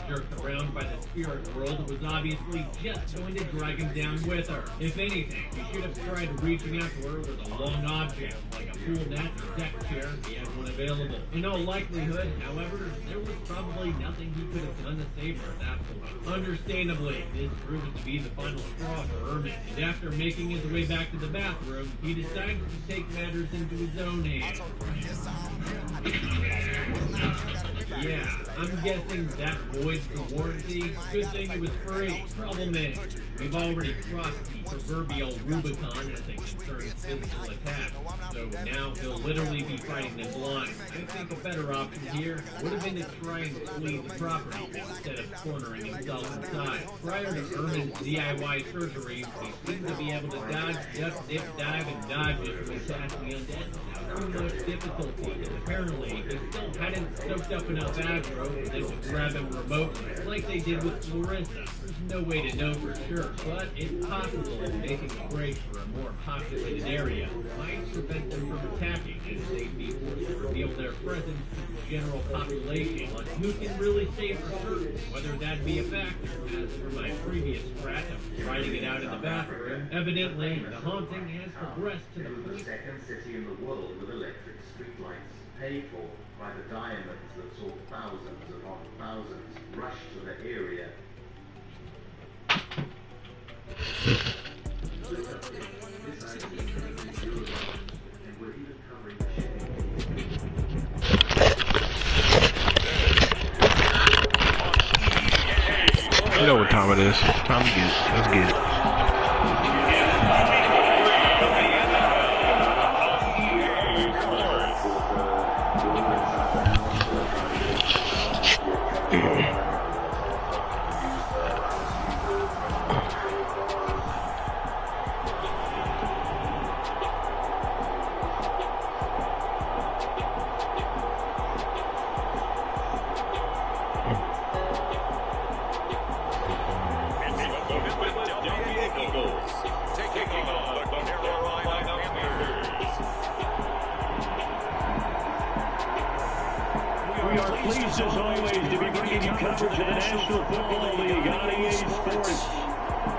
jerked around by the spirit world, was obviously just going to drag him down with her. If anything, he should have tried reaching out to her with a long object, like a pool net or deck chair if he had one available. In all likelihood, however, there was probably nothing he could have done to save her at that point. Understandably, this proved to be the final straw for Ermin, and after making his way back to the bathroom, he decided to take matters into his own hands. Yeah, I'm guessing that voids the warranty. Good thing it was free. Problem is, we've already crossed the proverbial Rubicon as it concerns physical attack. So now he'll literally be fighting them blind. I think a better option here would have been to try and flee the property instead of cornering himself inside. Prior to Ermin's DIY surgery, he seemed to be able to dodge, duck, dip, dive, and dodge into attacks the undead without too much difficulty, and apparently he still hadn't soaked up enough aggro for them to grab him remotely, like they did with Clarissa. There's no way to know for sure, but it's possible that making a break for a more populated area might prevent them from attacking, as they'd be forced to reveal their presence to the general population. But who can really say for certain whether that'd be a factor? As for my previous threat of riding it out in the bathroom, evidently the haunting has progressed to the point. The second city in the world with electric streetlights, paid for by the diamonds that saw thousands upon thousands rush to the area. And we're even covering the You know what time it is. Time to get it. Let's get it. We are pleased as always to be bringing you coverage of the National Football League on EA Sports.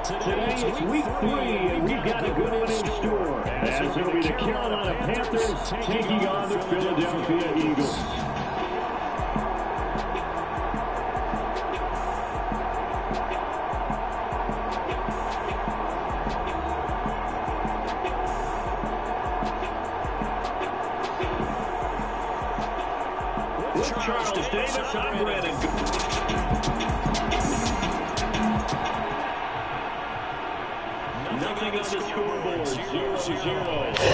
Today it's week 3 and we've got a good one in store, as it'll be the Carolina Panthers taking on the Philadelphia Eagles. Charles Davis, I'm Brandon. Nothing on the scoreboard, 0-0.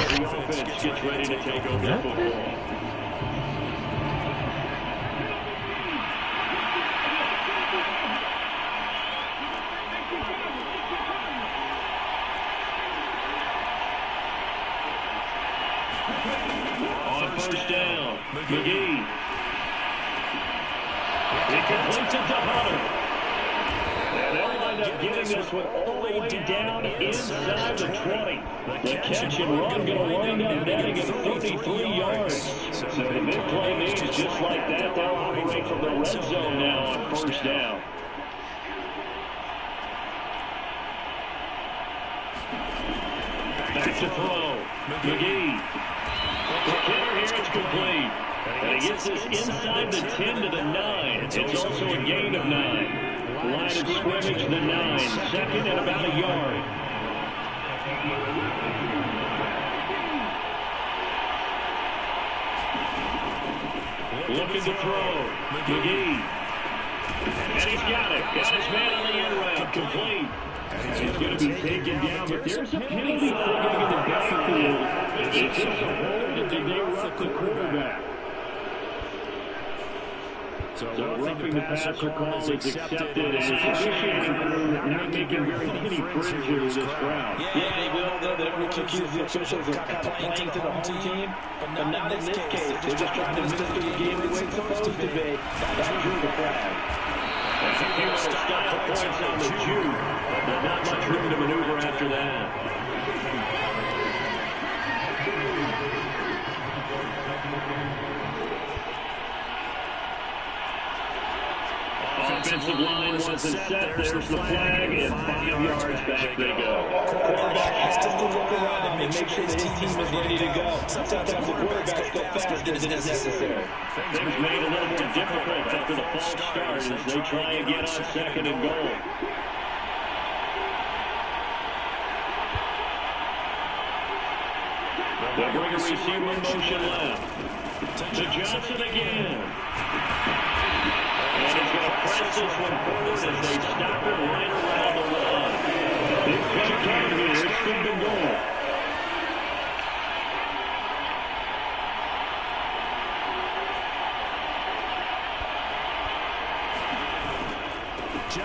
The offense gets ready to take over the football. On first down, McGee. He completes it to Hunter. And they'll wind up getting this one all the way down inside the 20. The catch and run going to wind up netting at 33 yards. So the mid-play means just like that, they'll operate from the red zone now on first down. Back to throw. McGee. The kicker here is complete. And he gets this inside the 10 to the 9. It's also a gain of 9. Line of scrimmage, the 9. Second and about a yard. Looking to throw. McGee. And he's got it. Got his man on the end route. Complete. He's going to be taken down, but there's a penalty flag in the backfield. It's just a hold and they rough the quarterback. So roughing the passer call is accepted, and it's officiating crew not making very many fringes of this crowd. Yeah, they will. They'll accuse the officials of kind of playing to the home team, but not in this case. They're just trying to minister the game the way it's supposed to be. That drew the flag. And some people style points on the Jew, but not much room to maneuver after that. On offensive line wasn't set. There's the flag, and 5 yards back they go. Quarterback has to look around and make sure that his team is ready to go. Sometimes the quarterbacks go faster than is necessary. Things made a little more difficult after the false start as they try again on 2nd and goal. They'll bring a receiver in motion left. To Johnson again. And he's going to press this one forward as they stop it right around the line. Big play coming here. It's 5th and goal.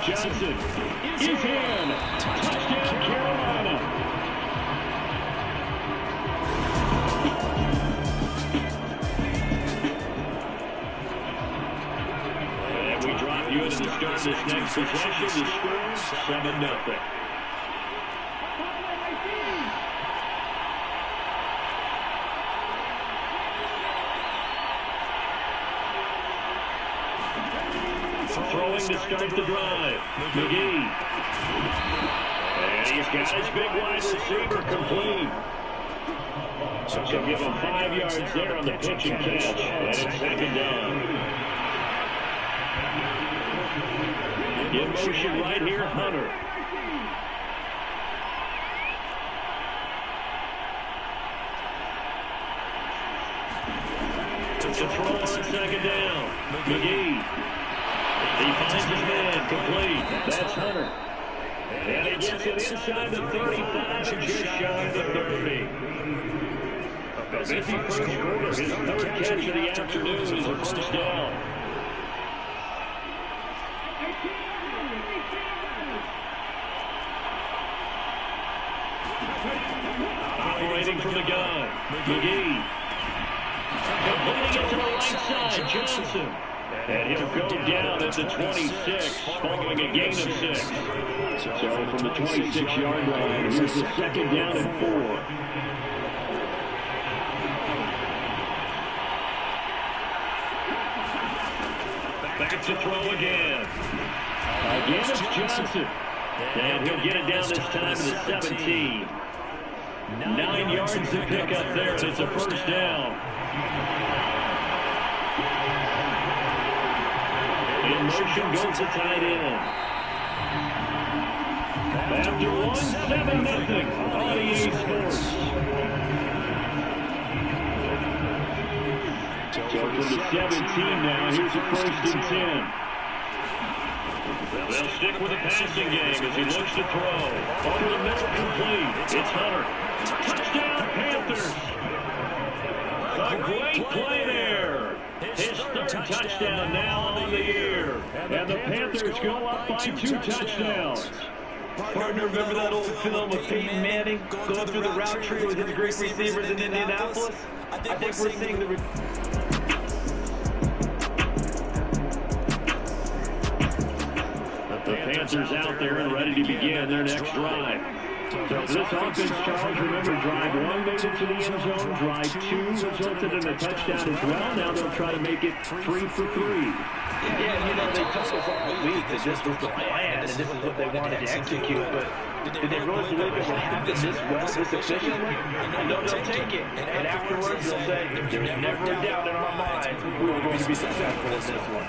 Johnson is in. Touchdown, Carolina. And we drop you into the start of this next possession. The score, 7-0. Throwing to start the drive. McGee. And he's got his big wide receiver complete. So give him 5 yards there on the pitch and catch. And it's 2nd down. In motion right here, Hunter. To throw on 2nd down. McGee. He finds his man complete. That's Hunter. And he gets it inside the 35 and just shy of the 30. A busy first quarter. His 3rd catch of the afternoon is a 1st down. Operating from the gun. McGee. Completing it to the right side. Johnson. And he'll go down at the 26, following a gain of 6. So from the 26-yard line, here's the 2nd down and 4. Back to throw again. Again it's Johnson. And he'll get it down this time to the 17. 9 yards to pick up there, and it's a 1st down. In motion goes to tight end. After 1, 7-0 on EA Sports. So from the 17 now, here's a 1st and 10. They'll stick with the passing game as he looks to throw. Over the middle, complete. It's Hunter. Touchdown, Panthers. A great play there. His 3rd touchdown now on the year. And the Panthers go up by 2 touchdowns. Partner, remember that old film of Peyton Manning going through the route tree with his great receivers in Indianapolis? I think we're seeing the... The Panthers out there and ready to begin their next drive. So for this offense, Charles, remember, drive 1 made it to the end zone, drive 2 resulted in a touchdown as well. Now they'll try to make it 3 for 3. Yeah, you know, they told us all week that this was the plan and this is what they wanted to execute, but did they really believe it would happen this well, this efficiently? No, they'll take it. And afterwards, they'll say, there's never a doubt in our minds we were going to be successful in this one.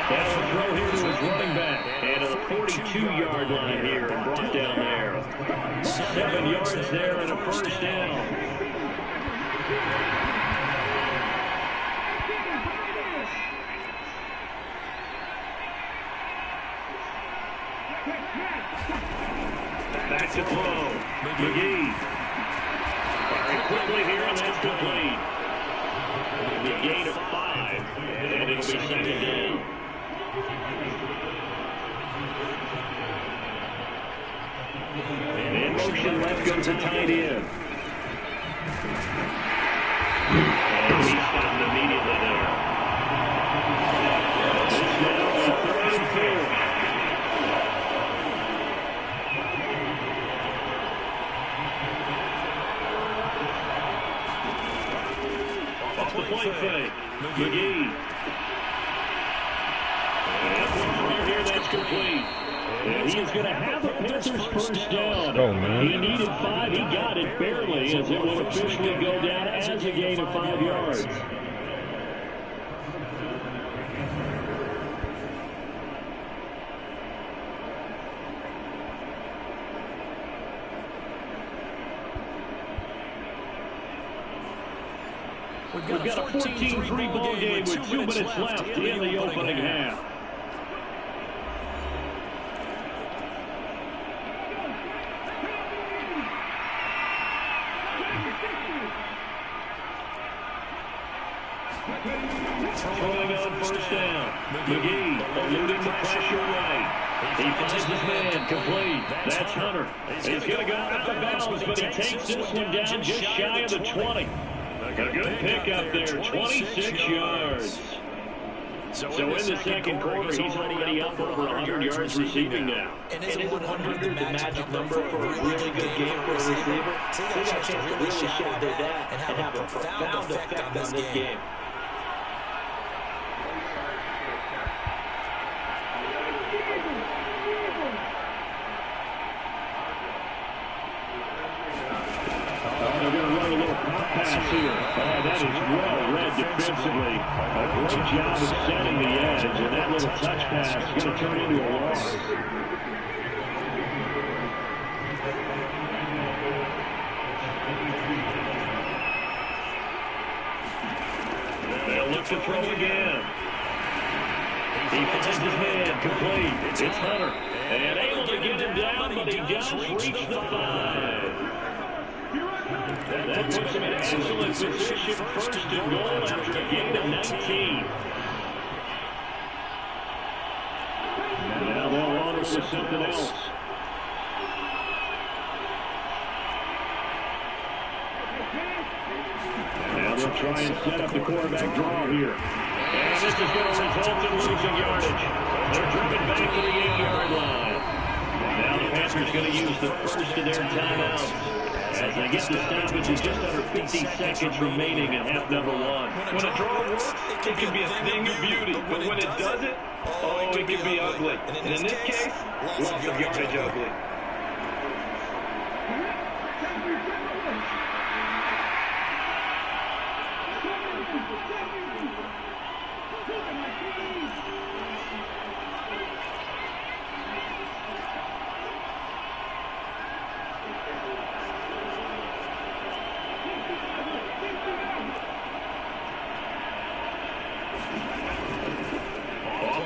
That'll throw here to his running back. And at the 42-yard line here and brought down there. 7 yards there and a 1st down. Back to throw. McGee. Firing quickly here, and that's complete. The gain of 5. And it'll be 2nd down. In motion, left goes to tight end. And he stopped immediately there. It's now a 3rd and 4. Off the point fake. McGee. pass complete. And he is going to have the Panthers first down. Oh, man. He needed 5. He got it barely, as it will officially go down as a gain of 5 yards. We've got a 14-3 ball game with 2 minutes left in the opening half. Throwing on first down. McGee eluding the pressure right. He finds his man complete. That's Hunter. He's going to go out of bounds, but he takes this one down just shy of the 20. A good pickup there, 26 yards. So in the second quarter, he's already up over 100 yards receiving now. And isn't 100 the magic number for a really good game for a receiver? So they got a chance to really shatter that and have a profound effect on this game. They're going to run a little pop pass here. That is well read defensively. A great job of setting the edge, and that little touch pass is going to turn into a loss. They'll look to throw again. He finds his man complete. It's Hunter. And able to get him down, but he does reach the 5. That puts him in excellent position, first and goal after a gain of 19. Now they'll honor with something else. Now they'll try and set up the quarterback draw here. And this is going to result in losing yardage. They're driven back to the 8-yard line. Now the Panthers going to use the first of their timeouts as they get the stoppage with just under 50 seconds remaining in half number 1. When a draw works, it can be a thing of beauty. But when it doesn't, oh, it can be ugly. And in this case, loss of yardage ugly.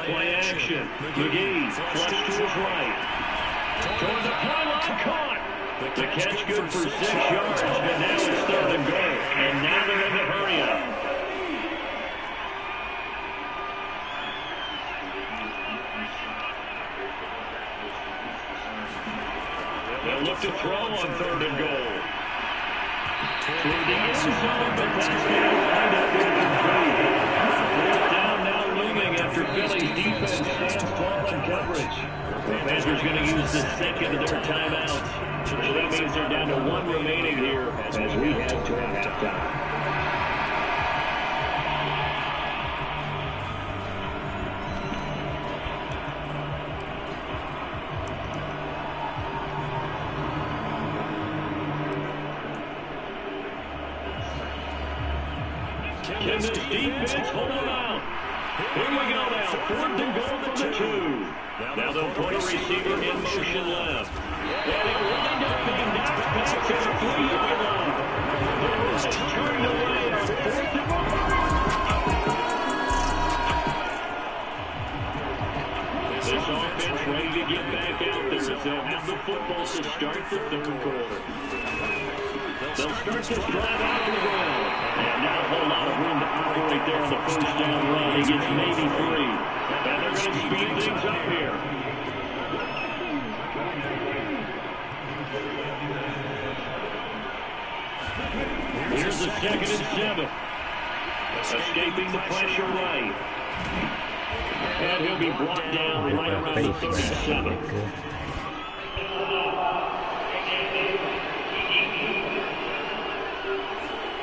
Play action. McGee flushed to his right. Toward the pylon, caught. The catch good for 6 yards, but now it's 3rd and goal. And now they're in the hurry up. They'll look to throw on 3rd and goal. Toward the end zone, but that's going to wind up incomplete. Down now looming after Philly's defense stands tall in coverage. The Panthers going to use the second of their timeouts. So that means they're down to 1 remaining here as we head toward halftime. Can this defense hold them out? Here we go now. 4th and goal from the 2. Now they'll put a receiver in motion left. And he'll wind up being knocked back to the 3-yard line. The rush turned away on 4th and goal. This offense ready to get back out there as they'll have the football to start the 3rd quarter. They'll start this drive out on the ground. And not a whole lot of room to operate there on the first down run. He gets maybe 3. And they're going to speed things up here. Here's the 2nd and 7. Escaping the pressure right. And he'll be brought down right around the 37.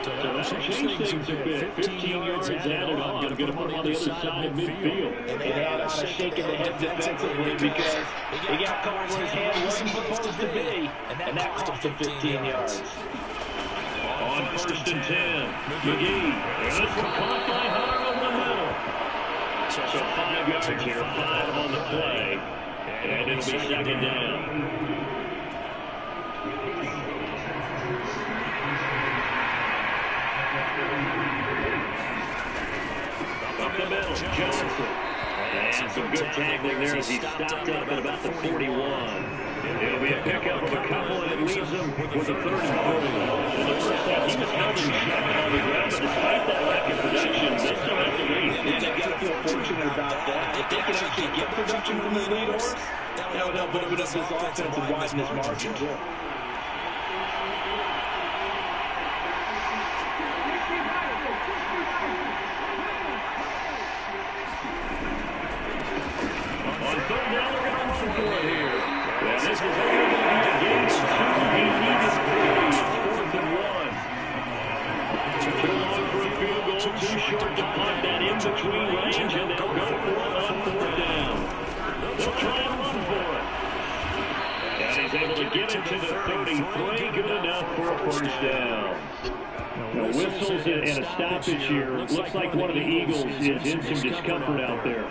So that's change things a bit. 15 yards added on. Going to put him on the other side of midfield. And had on a shaking the head defensively because he got caught where his hand wasn't supposed to be. And that cost him 15 yards. On 1st and 10, McGee. And this one caught by Hunter over the middle. So 5 yards here, 5 on the play. And it'll be 2nd down. Up the middle, Johnson. And some good tackling there as he stopped up at about the 41. It'll be a pickup of a couple, and it leaves him with a 3rd and 40. In the first half, he was held in check on the ground, but despite that lack of production, they still have to lead. And they've got to feel fortunate about that. If they can actually get production from the lead horse, that would help open up this offense and widen this margin, too. This is only going to be a game of 2. He needed 3. 4th and 1. Too long for a field goal, too short to punt that in between range, and they'll go for it on 4th down. They'll try and run for it. And he's able to get it to the 33. Good enough for a 1st down. Now, whistles and a stoppage here. Looks like one of the Eagles is in some discomfort out there.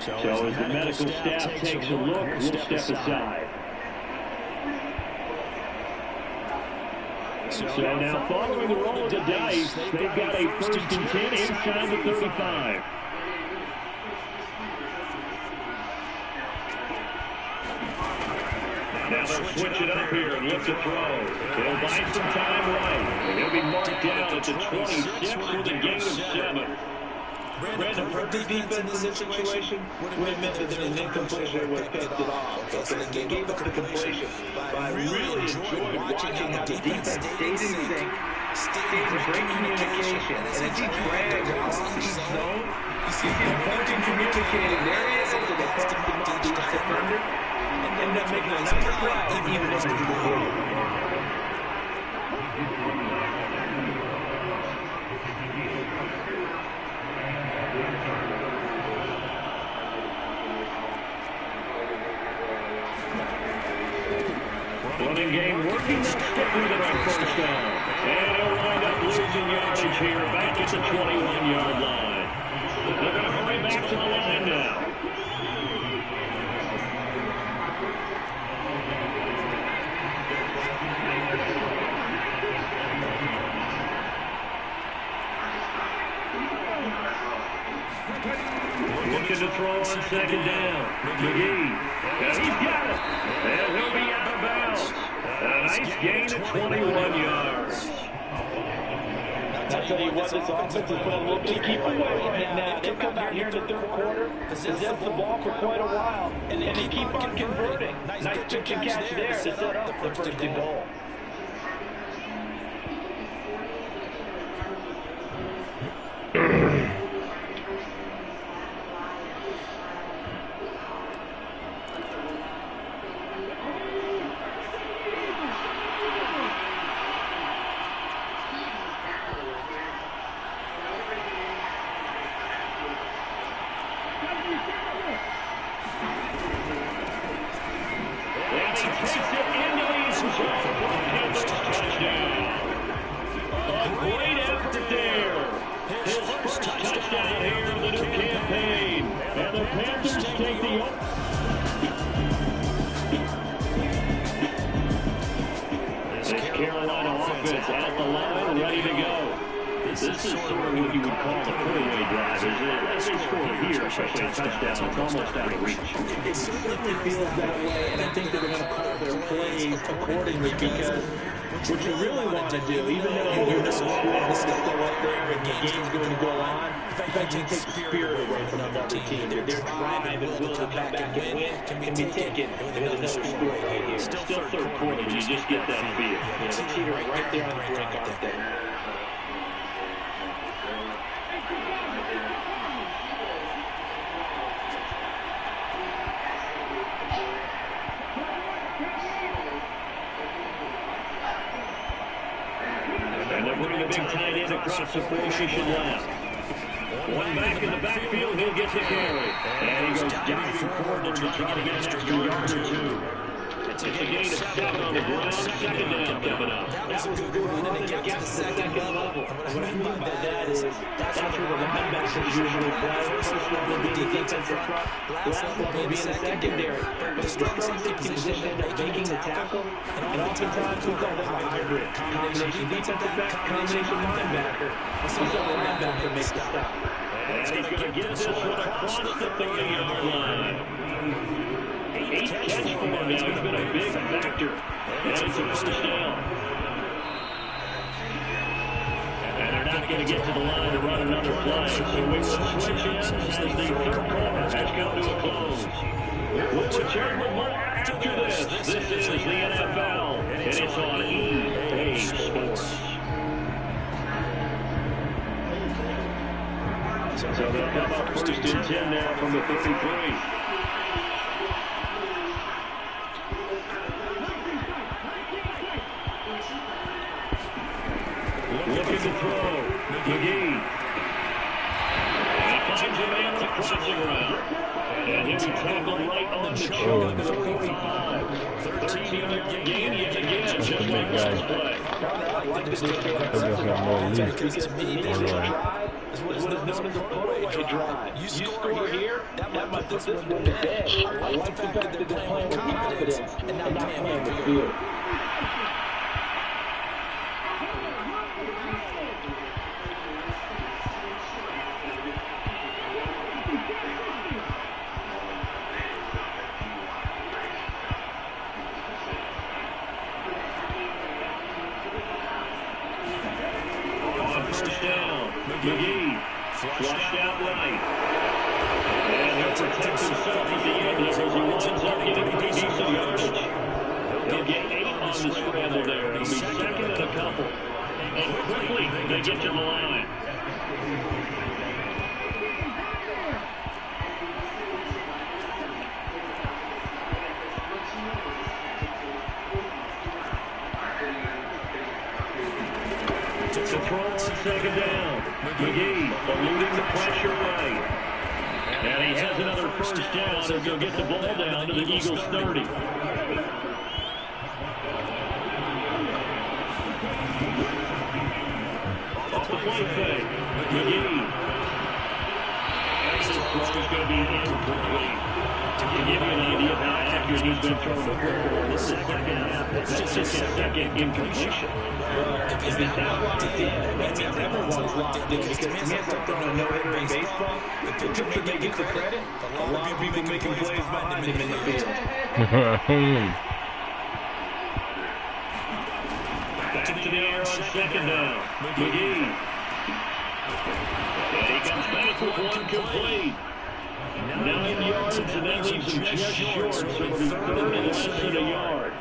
So as the medical staff takes a look, we'll step aside. So now following the roll of the dice, they've got a 1st and 10 inside the 35. Now they'll switch it up here and look to throw. They'll buy some time right. They'll be marked down at the 26 with a gain of 7. Brandon, perfect defense in this situation would have meant that there was an incompletion would have picked it off. Okay, they gave up the completion. But I really enjoyed watching how the defense stayed in sync, stayed in great communication. And as he dragged off each zone, you see him pointing, communicating. There he is, and they passed him off the defender. And ended up making a nice play, even though it was the Running game working, not sticking with it on 1st down. And he'll wind up losing yardage here back at the 21-yard line. They're going to hurry back to the line now. Looking to throw on 2nd down. McGee. And he's got it. And he'll be out of bounds. A nice gain of 21 yards. I'll tell you what, this offense has been a little bit keep away right now. They've come out here in the 3rd quarter, possessed the ball for quite a while, and they keep on converting. Nice pitch and catch there to set up the 1st and goal. This is sort of what you would call a put-away drive, isn't it? They score here, especially a touchdown. It's almost out of reach. It certainly feels that way, and I think they're going to call their plays accordingly because what you really want to do, even though you're not scoring, is still up there and the game's going to go on. In fact, you take the spirit away from another team. Their drive and will to come back and win can be taken with another score right here. Still 3rd quarter, you just get that feel. Yeah, the teeter right there on the brink, aren't they? And they'll bring the big tight end across the formation left. One back in the backfield, he'll get the carry. And he goes diving forward to try to get an extra yard or two. It's a gain of 7 on the ground. Second down coming up. That was a good one. And it got to the second level. What I mean by that is that's where the linebackers usually play. First level will be defensive front. Last level will be in the secondary. The strong safety position ends up making the tackle. And oftentimes we call them a hybrid. Combination defensive back, combination linebacker. So the linebacker makes the stop. And he's going to get this one across the 30-yard line. 8 catch for him now. He's been a big factor. And it's a first down. And they're not going to get to the line to run another play. So we will switch in as the third quarter has come to a close. We'll return with more after this. This is the NFL, and it's on EA Sports. So they'll come up first and 10 now from the 33. Looking to throw. McGee. And he finds a man on the crossing route. And he'll be tackled right on the choke to the 45. 13-yard gain yet again. Just like last play. I like this drive. Because it's me. This drive is what is known as a four-way drive. You score here, that might put this one to bed. I like the fact that they're playing with confidence and not playing with fear. McGee flushed out right. And he'll protect himself at the end as he winds up getting pretty decent yardage. He'll get 8 on the scramble there. He'll be second and a couple. And quickly, they get to the line. To throw on second down. McGee eluding the pressure right. And he has another first down as he'll get the ball down to the Eagles 30. Off the play fake. McGee. And this throw is going to be incomplete. To give you an idea of how accurate he's been throwing the football in the second half, that's just his second incompletion. If he's not locked in, that means everyone's locked in. Because to me, it's something to know in baseball. The pitcher may get the credit. A lot of people making plays behind him in the field. Back to the air on second down. McGee. And he comes back with one complete. 9 yards, and that leaves him just short, so it'll be third and less than a yard.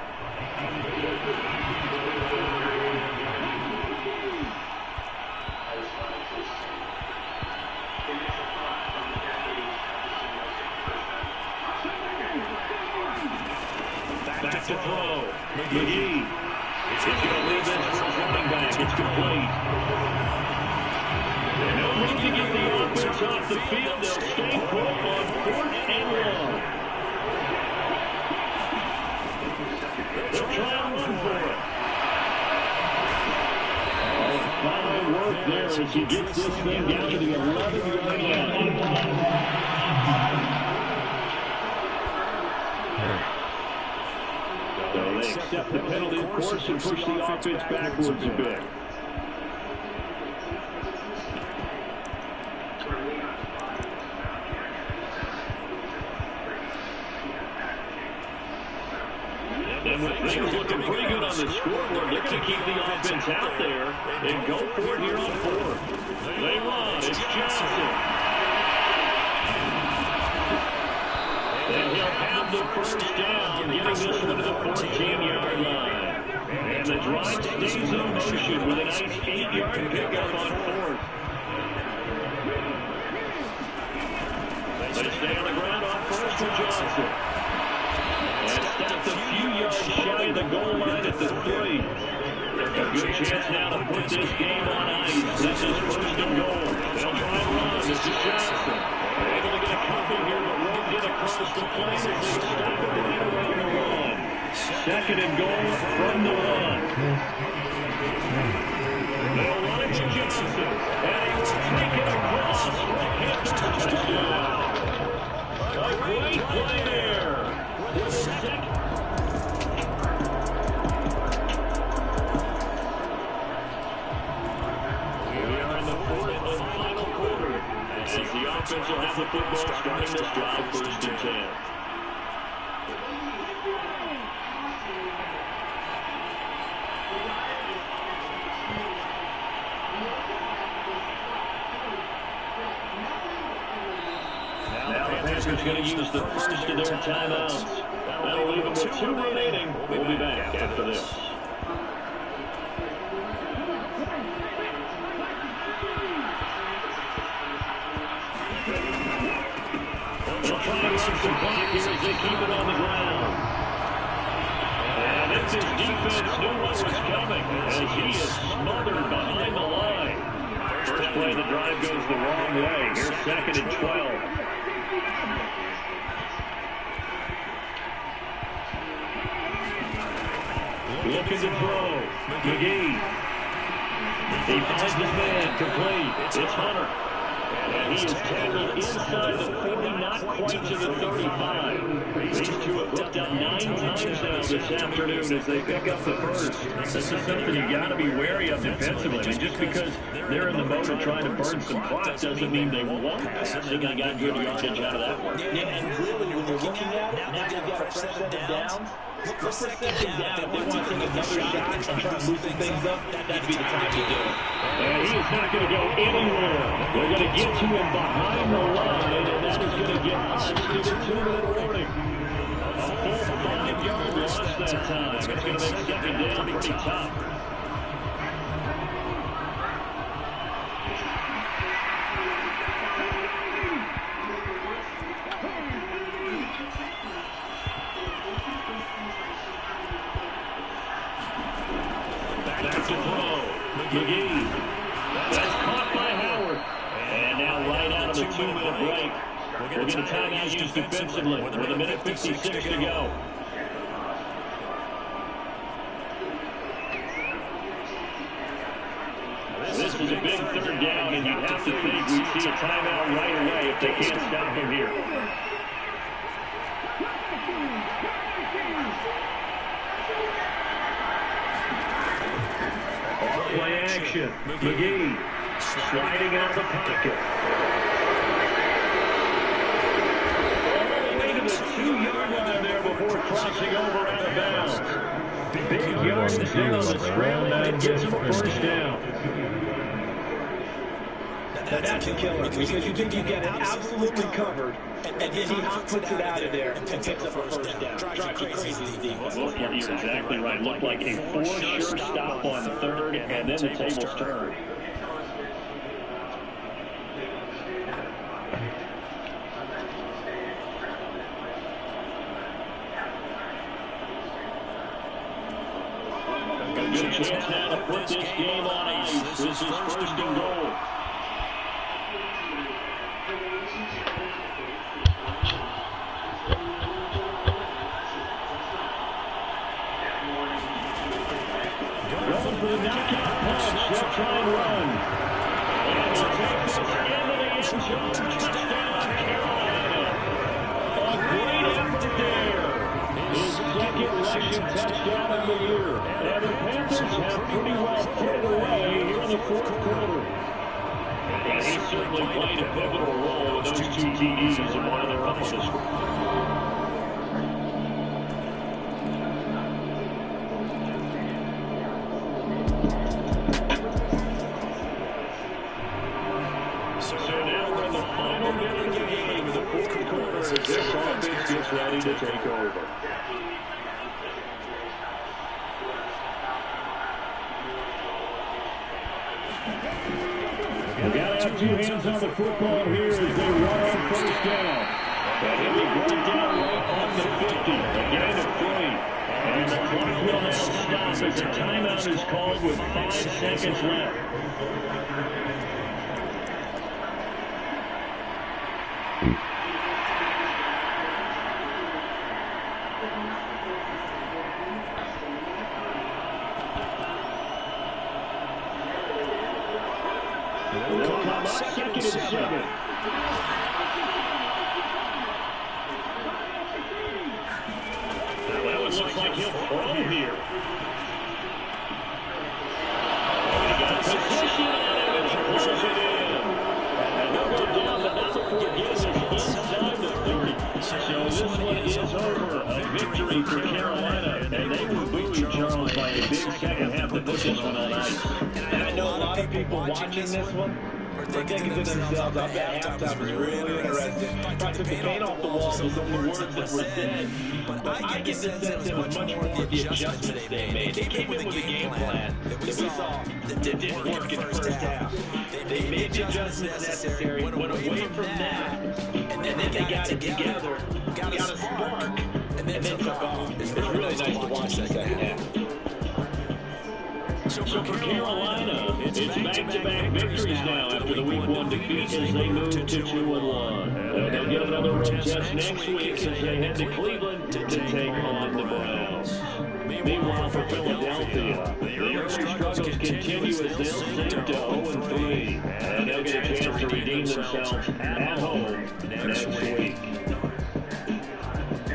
Back to throw. McGee. It's going to leave this for his running back. It's complete. No room to get the offense off the field. They'll stay put on 4th and 1. They'll try and run for it. Fine work there as he gets this thing down to the 11-yard line. So they accept the penalty, of course, and push the offense backwards a bit. And with things looking pretty good on the scoreboard, they're going to keep the offense out there and go for it here on 4th. They run. It's Johnson. And he'll have the first down, getting this one to the 14-yard line. And the drive stays in motion with a nice 8-yard pickup on 4th. They stay on the ground on 1st for Johnson. And stopped a few yards shy of the goal line at the 3. good chance now to put this game on ice. This is first and goal. They'll try and run. This is Johnson. They're able to get a couple here, but won't get across the plane as they stop it right around the one. Second and goal from the one. They'll run it to Johnson, and he will take it across. Touchdown. A great play there. The offense will have the football starting this drive, first and 10. Now the Panthers going to use the first of their timeouts. That'll leave them with 2 remaining. We'll be back after this. They'll try and run some clock here as they keep it on the ground. And if this defense knew what was coming, as he is smothered behind the line. First play of the drive goes the wrong way. Here's second and 12. Looking to throw. McGee. He finds his man complete. It's Hunter. And he is tackled inside the 40, not quite to the 35. These two have hooked up 9 times now this afternoon as they pick up the first. This is something you got to be wary of defensively. I mean, just because they're in the mode of trying to burn some clock doesn't mean they won't pass. They got good yardage out of that one. Yeah, and really, when you're looking at it, now they've got a first 7 down. Look for second down. If they want to take another shot and try to loosen things up, that'd be the time to do it. And he is not going to go anywhere. They're going to get to him behind the line, and that is going to get us to the 2-minute warning. A full 5-yard loss that time. It's going to make second down pretty tough. Back to throw. McGee. That's caught by Howard. And now right out of the 2-minute break. We'll get a timeout used defensively with 1:56 to go. This is a big third down, and you'd have to think we'd see a timeout right away if they can't stop him here. Play action. McGee sliding out of the pocket. All the way to the 2-yard line there before crossing over out of bounds. Big yardage there on the scramble and gets him a first down. Now that's a killer because you think you get it absolutely covered, and then he puts it out of there and picks up a first down. Drives you crazy, Steve. Well, you're exactly right. Looked like a for-sure stop on third, and then the tables turned. A good chance now to put this game on ice. This is first and goal. Going for the knockout punch. They'll try and run. And they'll take this into the end zone. Touchdown, Carolina. A great effort there. His second rushing touchdown of the year. And the Panthers have pretty well put it away here in the fourth quarter. And he certainly played a pivotal role with those 2 TDs and one of them up on the screen. This offense gets ready to take over. We've got to have 2 hands on the football here as they run on first down. And he'll be brought down right on the 50. A gain of 3. And clock will now stop as a timeout is called with 5 seconds left. Will come up second and 7. Well, it looks like he'll throw here. He got position and he pulls it in. And they'll go down the number 4 getting us inside the 30. So this one is over. A victory for Carolina. And they were buoyed, Charles, by a big second half to put this one on ice. And I know a lot of people watching this one, they're thinking to themselves, I bet halftime was really interesting. If I took the paint off the wall, those only words that were said. But I get the sense it was much more the adjustments they made. They came in with a game plan that we saw that didn't work in the first half. They made the adjustments necessary, went away from that, and then they got it together, got a spark, and then took off. It's really nice to watch that second half. So for Carolina, it's back-to-back victories now after the Week 1 defeat as they move to 2-1. They'll get another road test next week as they head to Cleveland to take on the Browns. Meanwhile, for Philadelphia, the early struggles continue as they'll sink to 0-3. And they'll get a chance to redeem themselves at home next week.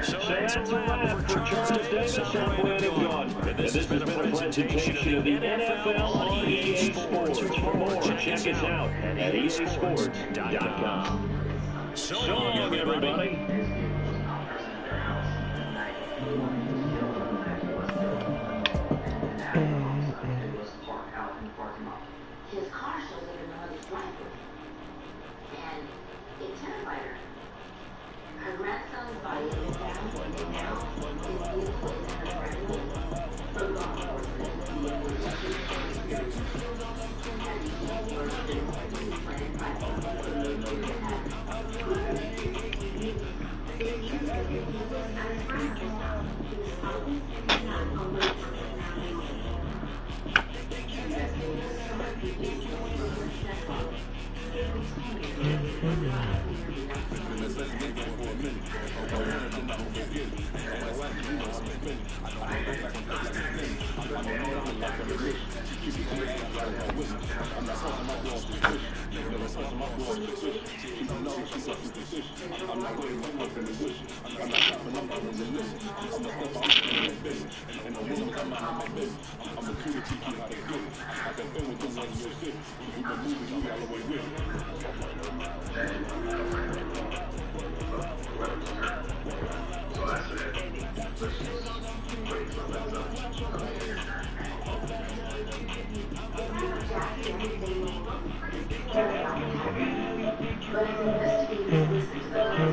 So that's a wrap for Charles Davis. I'm Brandon Gunn. And this has been a presentation of the NFL on EA Sports. For more, check us out at easports.com. So long, everybody. His car shows up in my mother's driveway. And it terrified her. Her grandson's body is found, and now his vehicle is in her driveway. The law enforcement is being protected Jack, everything